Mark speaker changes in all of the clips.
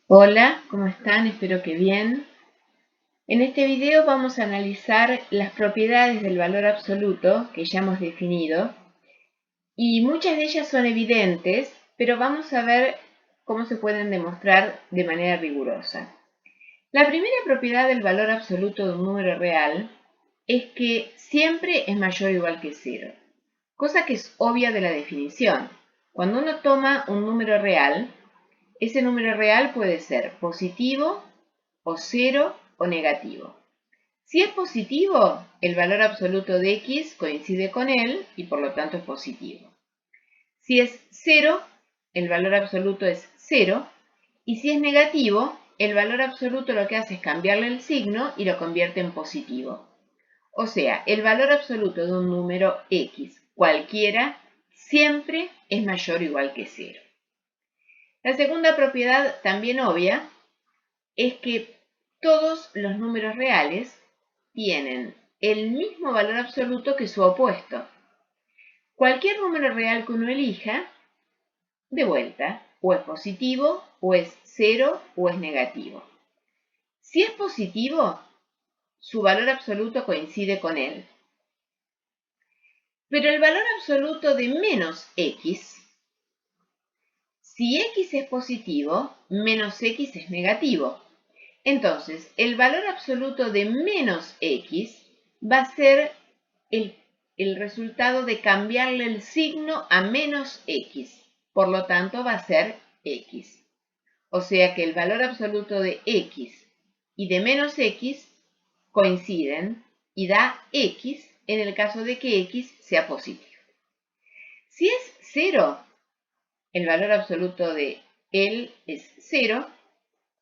Speaker 1: Hola, ¿cómo están? Espero que bien. En este video vamos a analizar las propiedades del valor absoluto que ya hemos definido y muchas de ellas son evidentes, pero vamos a ver cómo se pueden demostrar de manera rigurosa. La primera propiedad del valor absoluto de un número real es que siempre es mayor o igual que cero, cosa que es obvia de la definición. Cuando uno toma un número real, ese número real puede ser positivo o cero o negativo. Si es positivo, el valor absoluto de x coincide con él y por lo tanto es positivo. Si es cero, el valor absoluto es cero, y si es negativo, el valor absoluto lo que hace es cambiarle el signo y lo convierte en positivo. O sea, el valor absoluto de un número x cualquiera siempre es mayor o igual que cero. La segunda propiedad, también obvia, es que todos los números reales tienen el mismo valor absoluto que su opuesto. Cualquier número real que uno elija, de vuelta, o es positivo, o es cero, o es negativo. Si es positivo, su valor absoluto coincide con él. Pero el valor absoluto de menos x, si x es positivo, menos x es negativo. Entonces, el valor absoluto de menos x va a ser el resultado de cambiarle el signo a menos x. Por lo tanto, va a ser x. O sea que el valor absoluto de x y de menos x coinciden y da x en el caso de que x sea positivo. Si es 0, el valor absoluto de él es 0,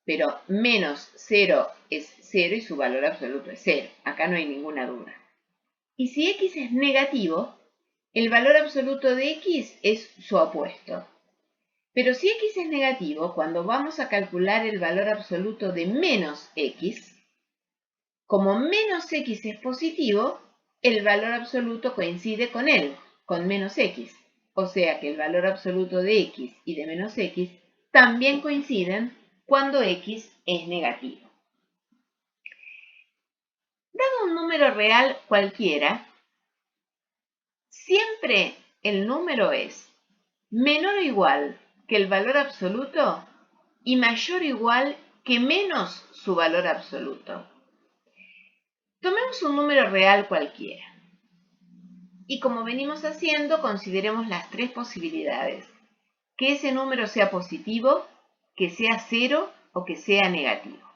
Speaker 1: pero menos 0 es 0 y su valor absoluto es 0. Acá no hay ninguna duda. Y si x es negativo, el valor absoluto de x es su opuesto. Pero si x es negativo, cuando vamos a calcular el valor absoluto de menos x, como menos x es positivo, el valor absoluto coincide con él, con menos x. O sea que el valor absoluto de x y de menos x también coinciden cuando x es negativo. Dado un número real cualquiera, siempre el número es menor o igual que el valor absoluto y mayor o igual que menos su valor absoluto. Tomemos un número real cualquiera y, como venimos haciendo, consideremos las tres posibilidades: que ese número sea positivo, que sea cero o que sea negativo.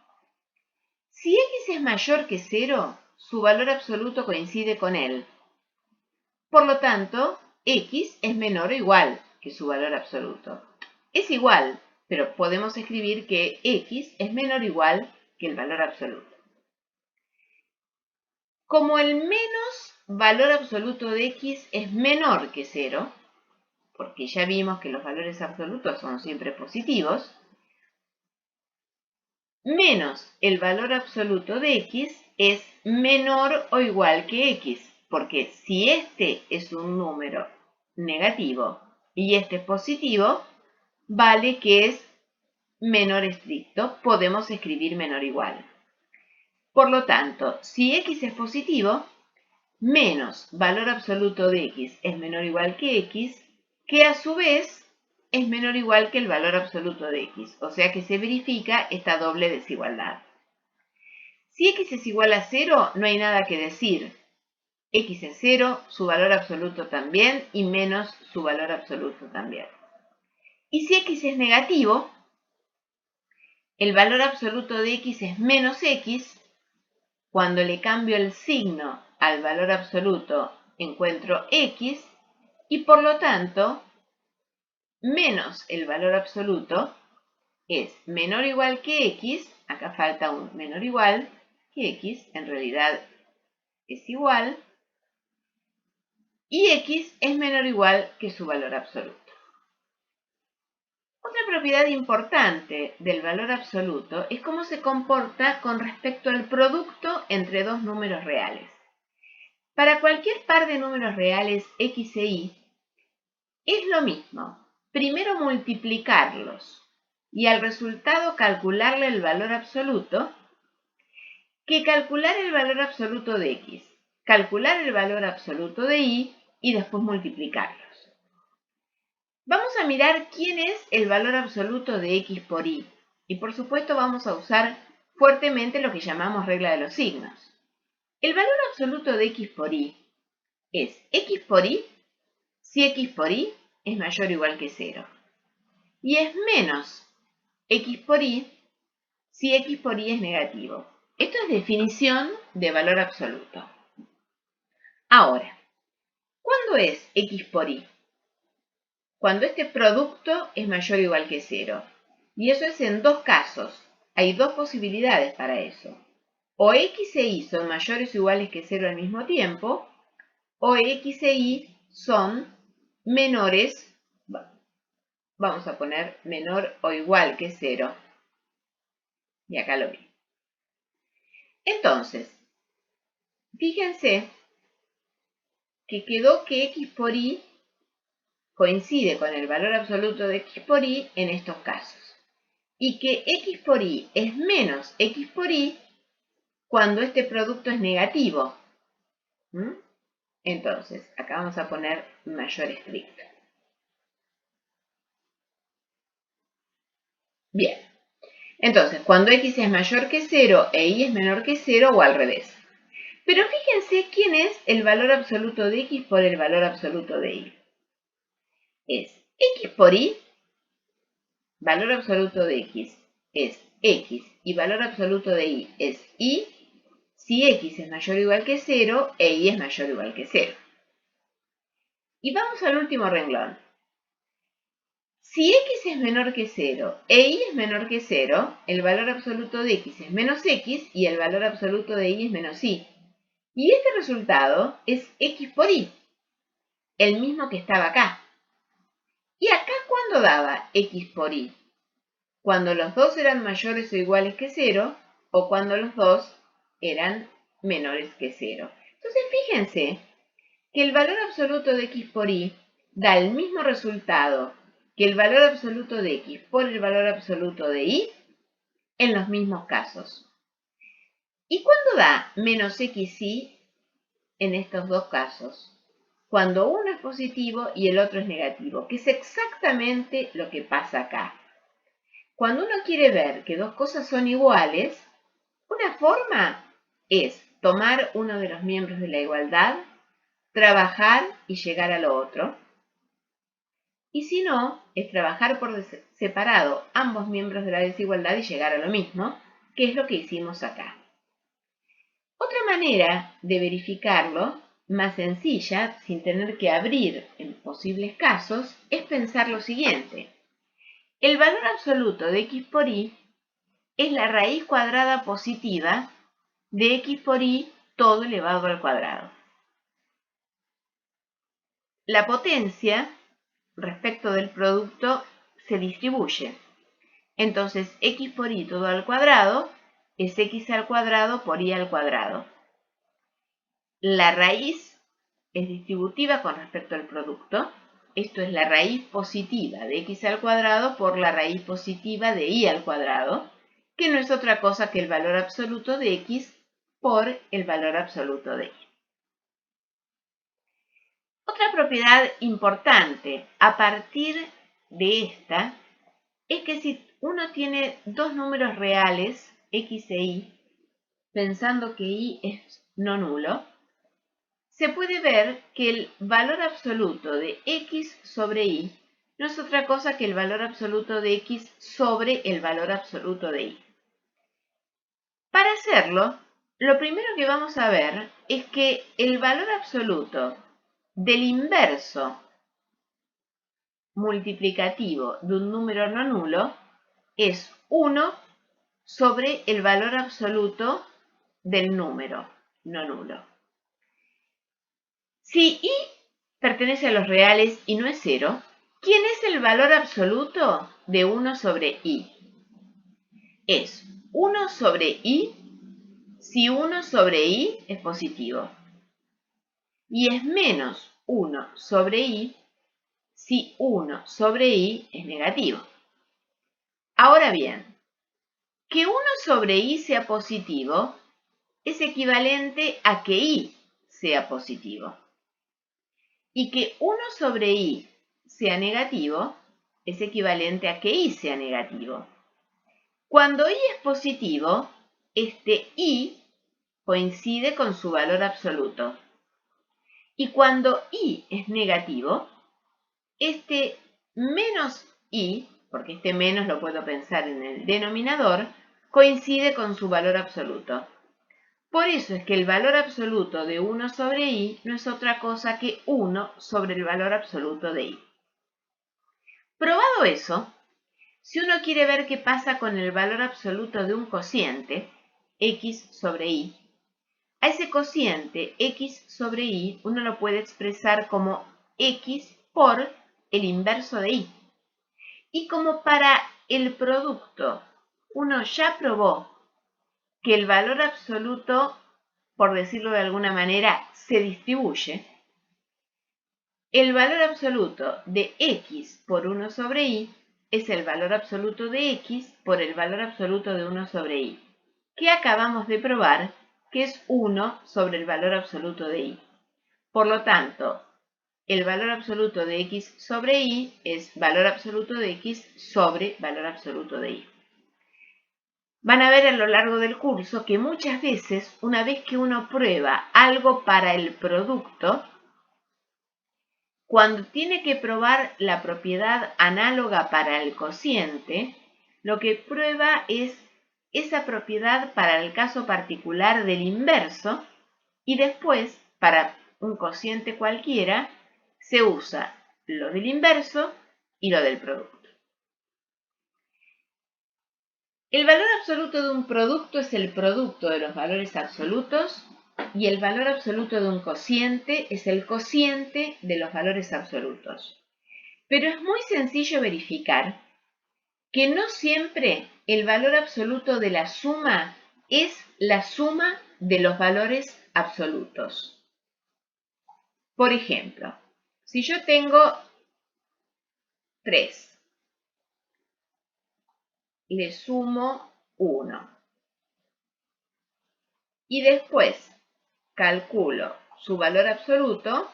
Speaker 1: Si x es mayor que cero, su valor absoluto coincide con él. Por lo tanto, x es menor o igual que su valor absoluto. Es igual, pero podemos escribir que x es menor o igual que el valor absoluto. Como el menos valor absoluto de x es menor que 0, porque ya vimos que los valores absolutos son siempre positivos, menos el valor absoluto de x es menor o igual que x, porque si este es un número negativo y este es positivo, vale que es menor estricto, podemos escribir menor o igual. Por lo tanto, si x es positivo, menos valor absoluto de x es menor o igual que x, que a su vez es menor o igual que el valor absoluto de x, o sea que se verifica esta doble desigualdad. Si x es igual a 0, no hay nada que decir. X es 0, su valor absoluto también, y menos su valor absoluto también. Y si x es negativo, el valor absoluto de x es menos x. Cuando le cambio el signo al valor absoluto, encuentro x, y por lo tanto, menos el valor absoluto es menor o igual que x. Acá falta un menor o igual que x, en realidad es igual, y x es menor o igual que su valor absoluto. Otra propiedad importante del valor absoluto es cómo se comporta con respecto al producto entre dos números reales. Para cualquier par de números reales x e y, es lo mismo. Primero multiplicarlos y al resultado calcularle el valor absoluto que calcular el valor absoluto de x, calcular el valor absoluto de y después multiplicarlos. Vamos a mirar quién es el valor absoluto de x por y. Y por supuesto vamos a usar fuertemente lo que llamamos regla de los signos. El valor absoluto de x por y es x por y si x por y es mayor o igual que 0. Y es menos x por y si x por y es negativo. Esto es definición de valor absoluto. Ahora, ¿cuándo es x por y? Cuando este producto es mayor o igual que 0. Y eso es en dos casos. Hay dos posibilidades para eso. O x e y son mayores o iguales que 0 al mismo tiempo, o x e y son menores, vamos a poner menor o igual que 0. Y acá lo vi. Entonces, fíjense que quedó que x por y coincide con el valor absoluto de x por y en estos casos. Y que x por y es menos x por y cuando este producto es negativo. Entonces, acá vamos a poner mayor estricto. Bien. Entonces, cuando x es mayor que 0 e y es menor que 0 o al revés. Pero fíjense quién es el valor absoluto de x por el valor absoluto de y. Es x por y, valor absoluto de x es x y valor absoluto de y es y, si x es mayor o igual que 0 e y es mayor o igual que 0. Y vamos al último renglón. Si x es menor que 0 e y es menor que 0, el valor absoluto de x es menos x y el valor absoluto de y es menos y. Y este resultado es x por y, el mismo que estaba acá. ¿Y acá cuándo daba x por y? Cuando los dos eran mayores o iguales que 0 o cuando los dos eran menores que 0. Entonces fíjense que el valor absoluto de x por y da el mismo resultado que el valor absoluto de x por el valor absoluto de y en los mismos casos. ¿Y cuándo da menos xy en estos dos casos? Cuando uno es positivo y el otro es negativo, que es exactamente lo que pasa acá. Cuando uno quiere ver que dos cosas son iguales, una forma es tomar uno de los miembros de la igualdad, trabajar y llegar a lo otro. Y si no, es trabajar por separado ambos miembros de la desigualdad y llegar a lo mismo, que es lo que hicimos acá. Otra manera de verificarlo, más sencilla, sin tener que abrir en posibles casos, es pensar lo siguiente. El valor absoluto de x por y es la raíz cuadrada positiva de x por y todo elevado al cuadrado. La potencia respecto del producto se distribuye. Entonces, x por y todo al cuadrado es x al cuadrado por y al cuadrado. La raíz es distributiva con respecto al producto. Esto es la raíz positiva de x al cuadrado por la raíz positiva de y al cuadrado, que no es otra cosa que el valor absoluto de x por el valor absoluto de y. Otra propiedad importante a partir de esta es que si uno tiene dos números reales, x e y, pensando que y es no nulo, se puede ver que el valor absoluto de x sobre y no es otra cosa que el valor absoluto de x sobre el valor absoluto de y. Para hacerlo, lo primero que vamos a ver es que el valor absoluto del inverso multiplicativo de un número no nulo es 1 sobre el valor absoluto del número no nulo. Si y pertenece a los reales y no es 0, ¿quién es el valor absoluto de 1 sobre y? Es 1 sobre y si 1 sobre y es positivo. Y es menos 1 sobre y si 1 sobre y es negativo. Ahora bien, que 1 sobre i sea positivo es equivalente a que i sea positivo. Y que 1 sobre i sea negativo es equivalente a que i sea negativo. Cuando i es positivo, este i coincide con su valor absoluto. Y cuando i es negativo, este menos i, porque este menos lo puedo pensar en el denominador, coincide con su valor absoluto. Por eso es que el valor absoluto de 1 sobre i no es otra cosa que 1 sobre el valor absoluto de i. Probado eso, si uno quiere ver qué pasa con el valor absoluto de un cociente, x sobre y, a ese cociente x sobre y uno lo puede expresar como x por el inverso de y. Y como para el producto uno ya probó que el valor absoluto, por decirlo de alguna manera, se distribuye, el valor absoluto de x por 1 sobre y es el valor absoluto de x por el valor absoluto de 1 sobre y, que acabamos de probar que es 1 sobre el valor absoluto de y. Por lo tanto, el valor absoluto de x sobre y es valor absoluto de x sobre valor absoluto de y. Van a ver a lo largo del curso que muchas veces, una vez que uno prueba algo para el producto, cuando tiene que probar la propiedad análoga para el cociente, lo que prueba es esa propiedad para el caso particular del inverso y después, para un cociente cualquiera, se usa lo del inverso y lo del producto. El valor absoluto de un producto es el producto de los valores absolutos y el valor absoluto de un cociente es el cociente de los valores absolutos. Pero es muy sencillo verificar que no siempre el valor absoluto de la suma es la suma de los valores absolutos. Por ejemplo, si yo tengo 3, le sumo 1 y después calculo su valor absoluto,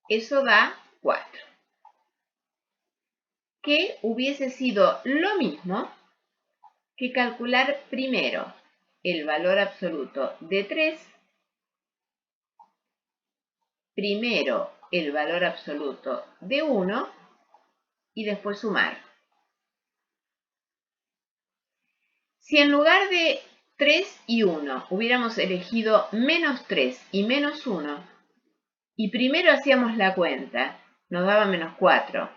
Speaker 1: eso da 4. Que hubiese sido lo mismo que calcular primero el valor absoluto de 3, primero el valor absoluto de 1 y después sumar. Si en lugar de 3 y 1 hubiéramos elegido menos 3 y menos 1 y primero hacíamos la cuenta, nos daba menos 4.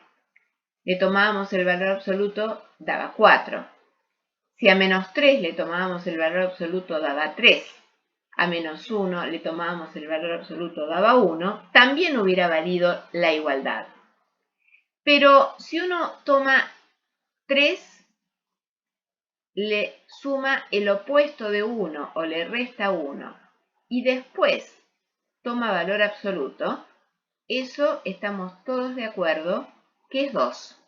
Speaker 1: Le tomábamos el valor absoluto, daba 4. Si a menos 3 le tomábamos el valor absoluto, daba 3. A menos 1 le tomábamos el valor absoluto, daba 1. También hubiera valido la igualdad. Pero si uno toma 3, le suma el opuesto de 1 o le resta 1 y después toma valor absoluto, eso estamos todos de acuerdo que es 2.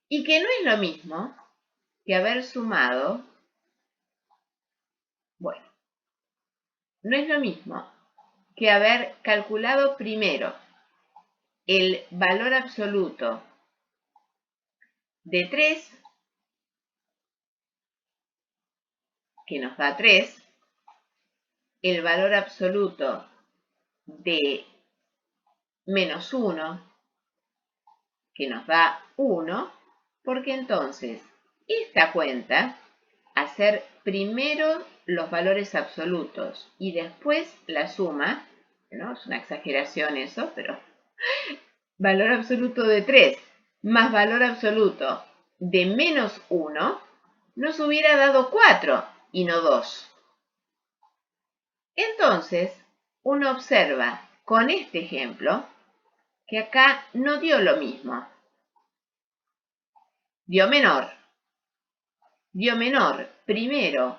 Speaker 1: Y que no es lo mismo que haber sumado, bueno, no es lo mismo que haber calculado primero el valor absoluto de 3, que nos da 3, el valor absoluto de menos 1, que nos da 1, porque entonces esta cuenta, hacer primero los valores absolutos y después la suma, ¿no? Es una exageración eso, pero valor absoluto de 3 más valor absoluto de menos 1 nos hubiera dado 4 y no 2. Entonces, uno observa con este ejemplo que acá no dio lo mismo. Dio menor. Dio menor primero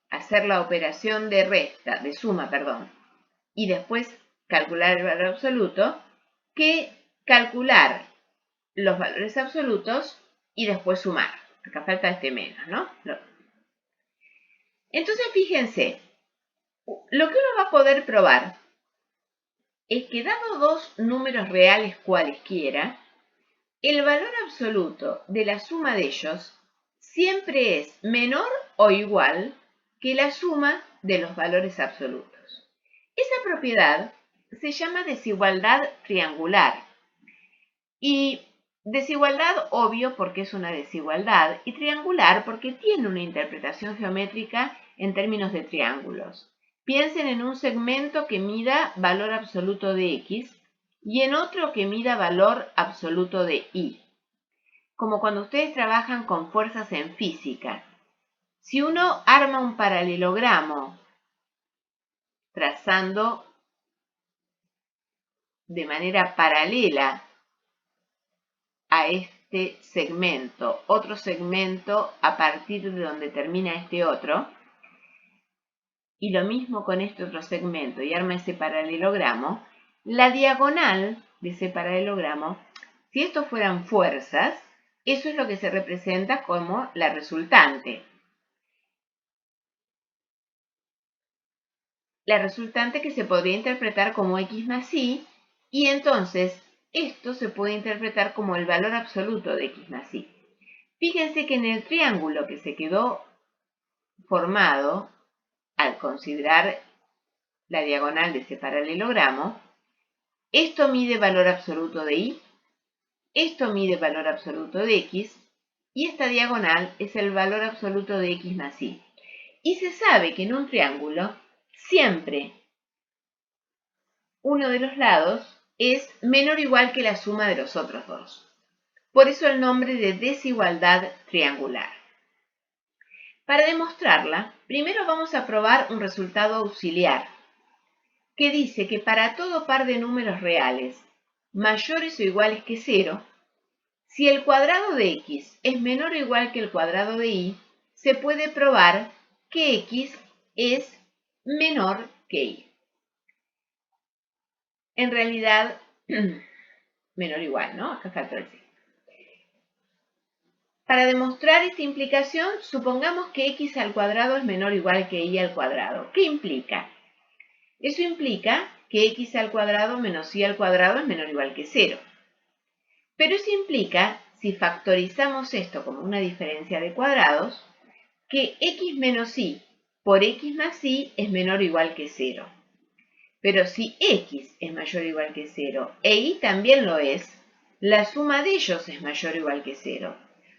Speaker 1: hacer la operación de resta, de suma, perdón, y después calcular el valor absoluto, que calcular los valores absolutos y después sumar. Acá falta este menos, ¿no? Entonces, fíjense, lo que uno va a poder probar es que dado dos números reales cualesquiera, el valor absoluto de la suma de ellos siempre es menor o igual que la suma de los valores absolutos. Esa propiedad se llama desigualdad triangular. Y desigualdad, obvio, porque es una desigualdad, y triangular porque tiene una interpretación geométrica en términos de triángulos. Piensen en un segmento que mida valor absoluto de x y en otro que mida valor absoluto de y. Como cuando ustedes trabajan con fuerzas en física. Si uno arma un paralelogramo trazando de manera paralela a este segmento, otro segmento a partir de donde termina este otro, y lo mismo con este otro segmento, y arma ese paralelogramo, la diagonal de ese paralelogramo, si estos fueran fuerzas, eso es lo que se representa como la resultante. La resultante que se podría interpretar como x más y, y entonces esto se puede interpretar como el valor absoluto de x más y. Fíjense que en el triángulo que se quedó formado al considerar la diagonal de ese paralelogramo, esto mide valor absoluto de y, esto mide valor absoluto de x, y esta diagonal es el valor absoluto de x más y. Y se sabe que en un triángulo siempre uno de los lados es menor o igual que la suma de los otros dos. Por eso el nombre de desigualdad triangular. Para demostrarla, primero vamos a probar un resultado auxiliar, que dice que para todo par de números reales mayores o iguales que 0, si el cuadrado de x es menor o igual que el cuadrado de y, se puede probar que x es menor que y. En realidad, menor o igual, ¿no? Acá faltó el sí. Para demostrar esta implicación, supongamos que x al cuadrado es menor o igual que y al cuadrado. ¿Qué implica? Eso implica que x al cuadrado menos y al cuadrado es menor o igual que 0. Pero eso implica, si factorizamos esto como una diferencia de cuadrados, que x menos y por x más y es menor o igual que 0. Pero si x es mayor o igual que 0 e y también lo es, la suma de ellos es mayor o igual que 0.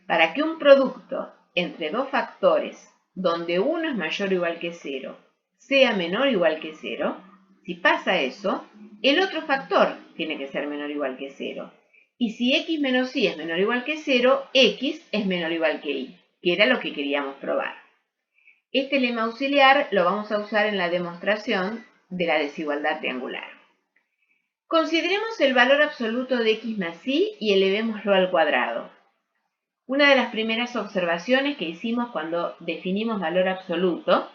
Speaker 1: Para que un producto entre dos factores, donde uno es mayor o igual que 0, sea menor o igual que 0, si pasa eso, el otro factor tiene que ser menor o igual que 0. Y si x menos y es menor o igual que 0, x es menor o igual que y, que era lo que queríamos probar. Este lema auxiliar lo vamos a usar en la demostración de la desigualdad triangular. Consideremos el valor absoluto de x más y elevémoslo al cuadrado. Una de las primeras observaciones que hicimos cuando definimos valor absoluto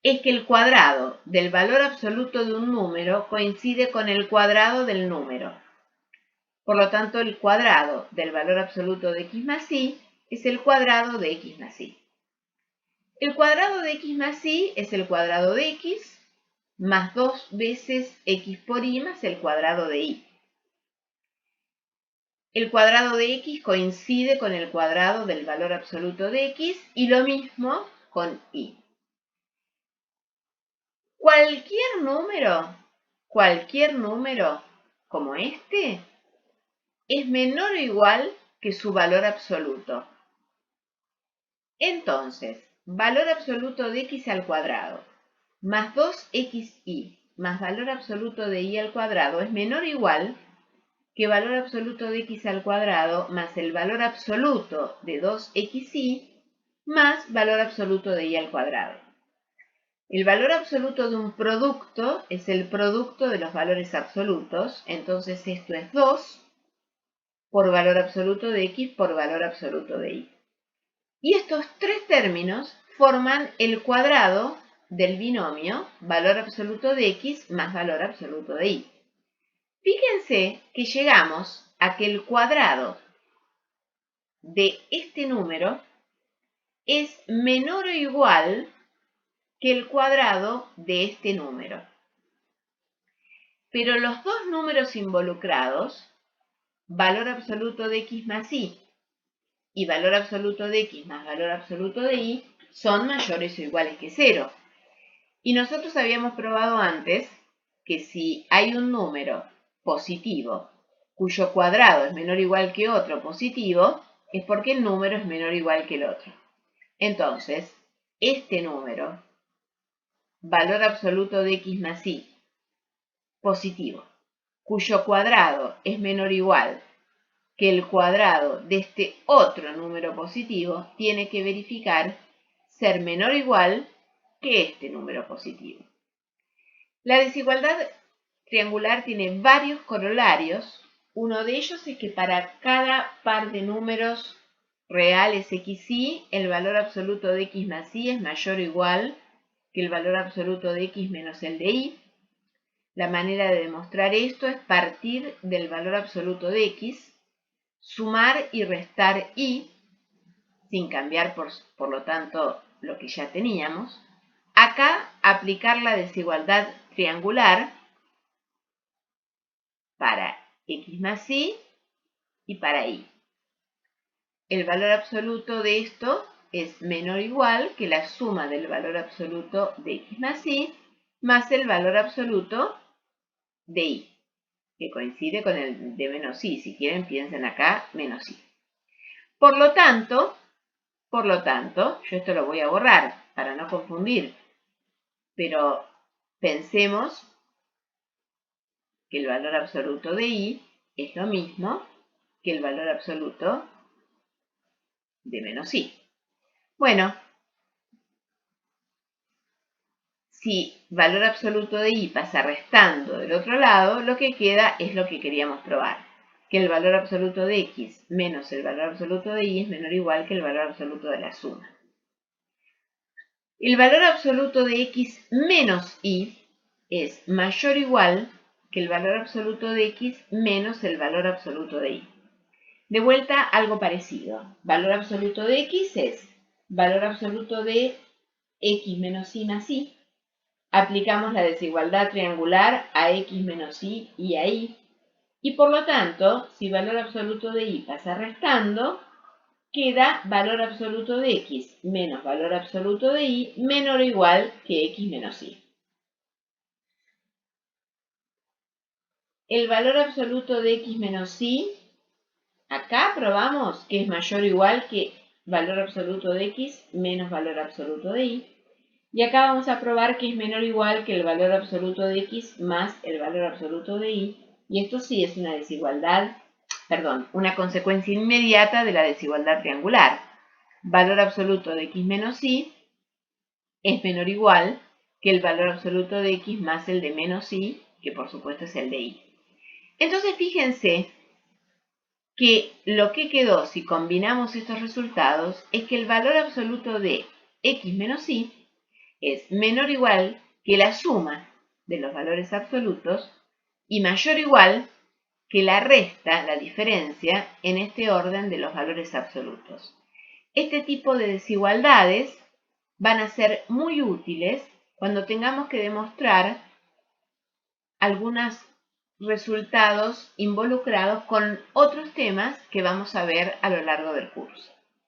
Speaker 1: es que el cuadrado del valor absoluto de un número coincide con el cuadrado del número. Por lo tanto, el cuadrado del valor absoluto de x más y es el cuadrado de x más y. El cuadrado de x más y es el cuadrado de x más 2 veces x por y más el cuadrado de y. El cuadrado de x coincide con el cuadrado del valor absoluto de x y lo mismo con y. Cualquier número como este es menor o igual que su valor absoluto. Entonces, valor absoluto de x al cuadrado más 2xy más valor absoluto de y al cuadrado es menor o igual que valor absoluto de x al cuadrado más el valor absoluto de 2xy más valor absoluto de y al cuadrado. El valor absoluto de un producto es el producto de los valores absolutos, entonces esto es 2 por valor absoluto de x por valor absoluto de y. Y estos tres términos forman el cuadrado del binomio valor absoluto de x más valor absoluto de y. Fíjense que llegamos a que el cuadrado de este número es menor o igual que el cuadrado de este número. Pero los dos números involucrados, valor absoluto de x más y valor absoluto de x más valor absoluto de y, son mayores o iguales que 0. Y nosotros habíamos probado antes que si hay un número positivo cuyo cuadrado es menor o igual que otro positivo, es porque el número es menor o igual que el otro. Entonces, este número, valor absoluto de x más y, positivo, cuyo cuadrado es menor o igual que el cuadrado de este otro número positivo, tiene que verificar ser menor o igual que este número positivo. La desigualdad triangular tiene varios corolarios. Uno de ellos es que para cada par de números reales x y, el valor absoluto de x más y es mayor o igual que el valor absoluto de x menos el de y. La manera de demostrar esto es partir del valor absoluto de x, sumar y restar y, sin cambiar por lo tanto lo que ya teníamos. Acá aplicar la desigualdad triangular para x más y para y. El valor absoluto de esto es menor o igual que la suma del valor absoluto de x más y más el valor absoluto de y, que coincide con el de menos y. Si quieren, piensen acá menos y. Por lo tanto, yo esto lo voy a borrar para no confundir, pero pensemos que el valor absoluto de y es lo mismo que el valor absoluto de menos y. Bueno, si valor absoluto de y pasa restando del otro lado, lo que queda es lo que queríamos probar, que el valor absoluto de x menos el valor absoluto de y es menor o igual que el valor absoluto de la suma. El valor absoluto de x menos y es mayor o igual que el valor absoluto de x menos el valor absoluto de y. De vuelta, algo parecido. Valor absoluto de x es valor absoluto de x menos y más y. Aplicamos la desigualdad triangular a x menos y a y. Y por lo tanto, si valor absoluto de y pasa restando, queda valor absoluto de x menos valor absoluto de y menor o igual que x menos y. El valor absoluto de x menos y, acá probamos que es mayor o igual que valor absoluto de x menos valor absoluto de y. Y acá vamos a probar que es menor o igual que el valor absoluto de x más el valor absoluto de y. Y esto sí es una desigualdad, una consecuencia inmediata de la desigualdad triangular. Valor absoluto de x menos y es menor o igual que el valor absoluto de x más el de menos y, que por supuesto es el de y. Entonces fíjense que lo que quedó si combinamos estos resultados es que el valor absoluto de x menos y es menor o igual que la suma de los valores absolutos y mayor o igual que la resta, la diferencia, en este orden de los valores absolutos. Este tipo de desigualdades van a ser muy útiles cuando tengamos que demostrar algunos resultados involucrados con otros temas que vamos a ver a lo largo del curso.